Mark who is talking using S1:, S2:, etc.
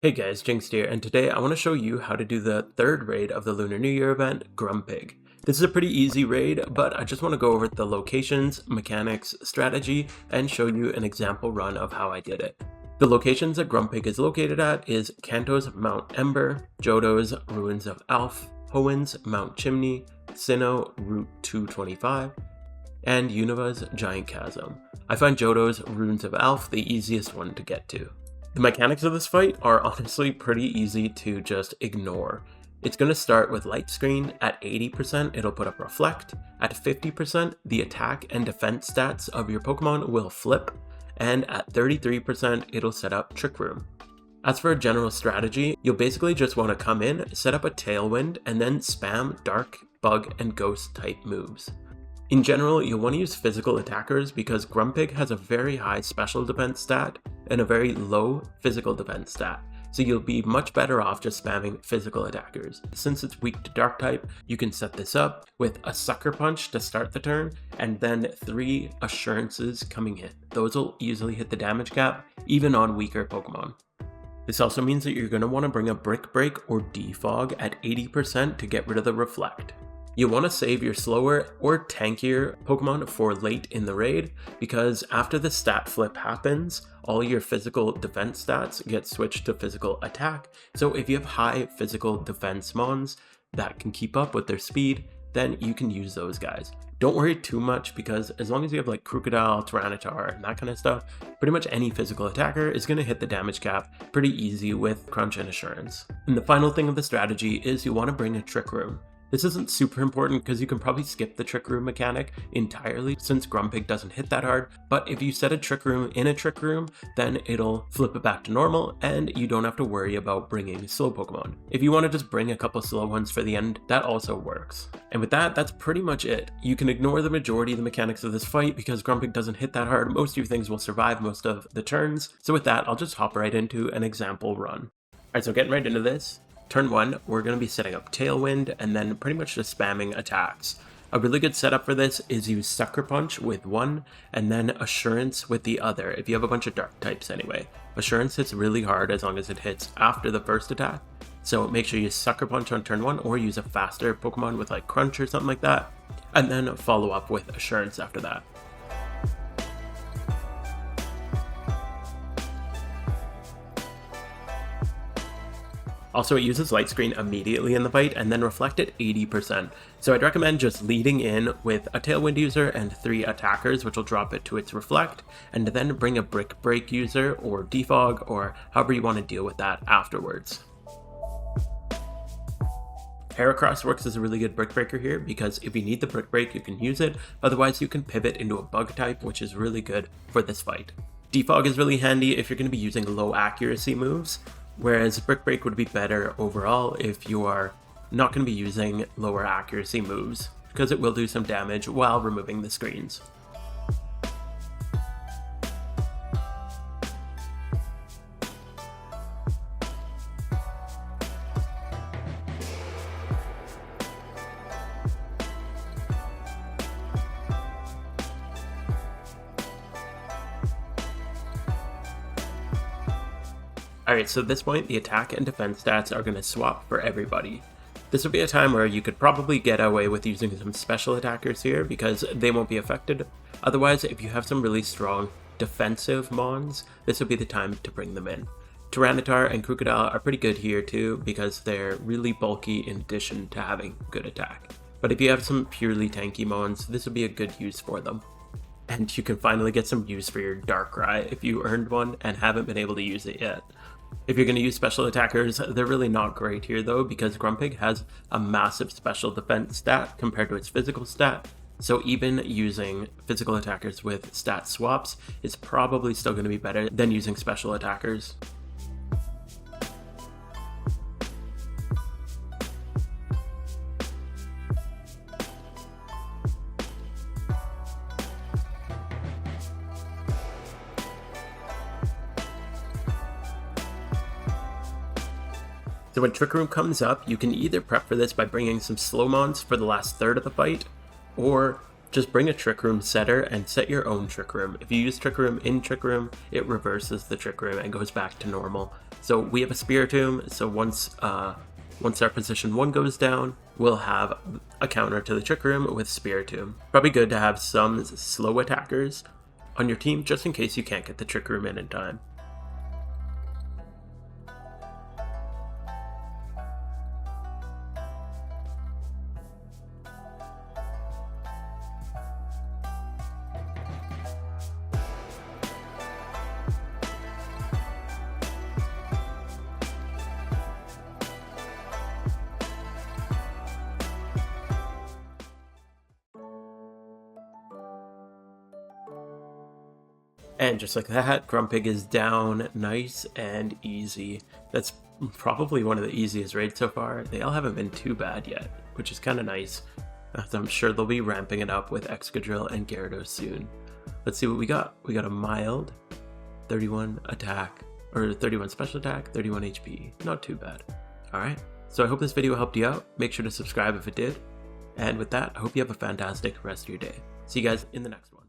S1: Hey guys, Jinx here, and today I want to show you how to do the third raid of the Lunar New Year event, Grumpig. This is a pretty easy raid, but I just want to go over the locations, mechanics, strategy, and show you an example run of how I did it. The locations that Grumpig is located at is Kanto's Mount Ember, Johto's Ruins of Alph, Hoen's Mount Chimney, Sinnoh Route 225, and Unova's Giant Chasm. I find Johto's Ruins of Alph the easiest one to get to. The mechanics of this fight are honestly pretty easy to just ignore. It's going to start with light screen. At 80%, it'll put up reflect. At 50%, the attack and defense stats of your Pokemon will flip. And at 33%, it'll set up Trick Room. As for a general strategy, you'll basically just want to come in, set up a Tailwind, and then spam Dark, Bug, and Ghost type moves. In general, you'll want to use physical attackers because Grumpig has a very high special defense stat and a very low physical defense stat, so you'll be much better off just spamming physical attackers. Since it's weak to Dark type, you can set this up with a Sucker Punch to start the turn, and then 3 Assurances coming in. Those will easily hit the damage cap, even on weaker Pokemon. This also means that you're going to want to bring a Brick Break or Defog at 80% to get rid of the Reflect. You'll want to save your slower or tankier Pokemon for late in the raid, because after the stat flip happens, all your physical defense stats get switched to physical attack. So if you have high physical defense mons that can keep up with their speed, then you can use those guys. Don't worry too much, because as long as you have like Crocodile, Tyranitar, and that kind of stuff, pretty much any physical attacker is going to hit the damage cap pretty easy with Crunch and Assurance. And the final thing of the strategy is you want to bring a Trick Room. This isn't super important because you can probably skip the Trick Room mechanic entirely since Grumpig doesn't hit that hard, but if you set a Trick Room in a Trick Room, then it'll flip it back to normal and you don't have to worry about bringing slow Pokemon. If you want to just bring a couple slow ones for the end, that also works. And with that, that's pretty much it. You can ignore the majority of the mechanics of this fight because Grumpig doesn't hit that hard. Most of your things will survive most of the turns. So with that, I'll just hop right into an example run. Alright, so getting right into this. Turn 1, we're going to be setting up Tailwind and then pretty much just spamming attacks. A really good setup for this is use Sucker Punch with one and then Assurance with the other, if you have a bunch of Dark types anyway. Assurance hits really hard as long as it hits after the first attack, so make sure you use Sucker Punch on turn 1 or use a faster Pokemon with like Crunch or something like that, and then follow up with Assurance after that. Also, it uses light screen immediately in the fight and then reflect at 80%. So I'd recommend just leading in with a Tailwind user and 3 attackers, which will drop it to its reflect, and then bring a Brick Break user or Defog or however you want to deal with that afterwards. Heracross works as a really good Brick Breaker here because if you need the Brick Break, you can use it. Otherwise, you can pivot into a Bug type, which is really good for this fight. Defog is really handy if you're going to be using low accuracy moves, whereas Brick Break would be better overall if you are not going to be using lower accuracy moves, because it will do some damage while removing the screens. Alright, so at this point, the attack and defense stats are going to swap for everybody. This would be a time where you could probably get away with using some special attackers here because they won't be affected. Otherwise, if you have some really strong defensive mons, this would be the time to bring them in. Tyranitar and Crocodile are pretty good here too because they're really bulky in addition to having good attack. But if you have some purely tanky mons, this would be a good use for them. And you can finally get some use for your Darkrai if you earned one and haven't been able to use it yet. If you're going to use special attackers, they're really not great here though because Grumpig has a massive special defense stat compared to its physical stat. So even using physical attackers with stat swaps is probably still going to be better than using special attackers. So when Trick Room comes up, you can either prep for this by bringing some slow mons for the last third of the fight, or Just bring a Trick Room setter and set your own Trick Room. If you use Trick Room in Trick Room, it reverses the Trick Room and goes back to normal. So we have a Spiritomb, so once our position 1 goes down, we'll have a counter to the Trick Room with Spiritomb. Probably good to have some slow attackers on your team just in case you can't get the Trick Room in time. And just like that, Grumpig is down nice and easy. That's probably one of the easiest raids so far. They all haven't been too bad yet, which is kind of nice. I'm sure they'll be ramping it up with Excadrill and Gyarados soon. Let's see what we got. We got a mild 31 attack, or 31 special attack, 31 HP. Not too bad. Alright, so I hope this video helped you out. Make sure to subscribe if it did. And with that, I hope you have a fantastic rest of your day. See you guys in the next one.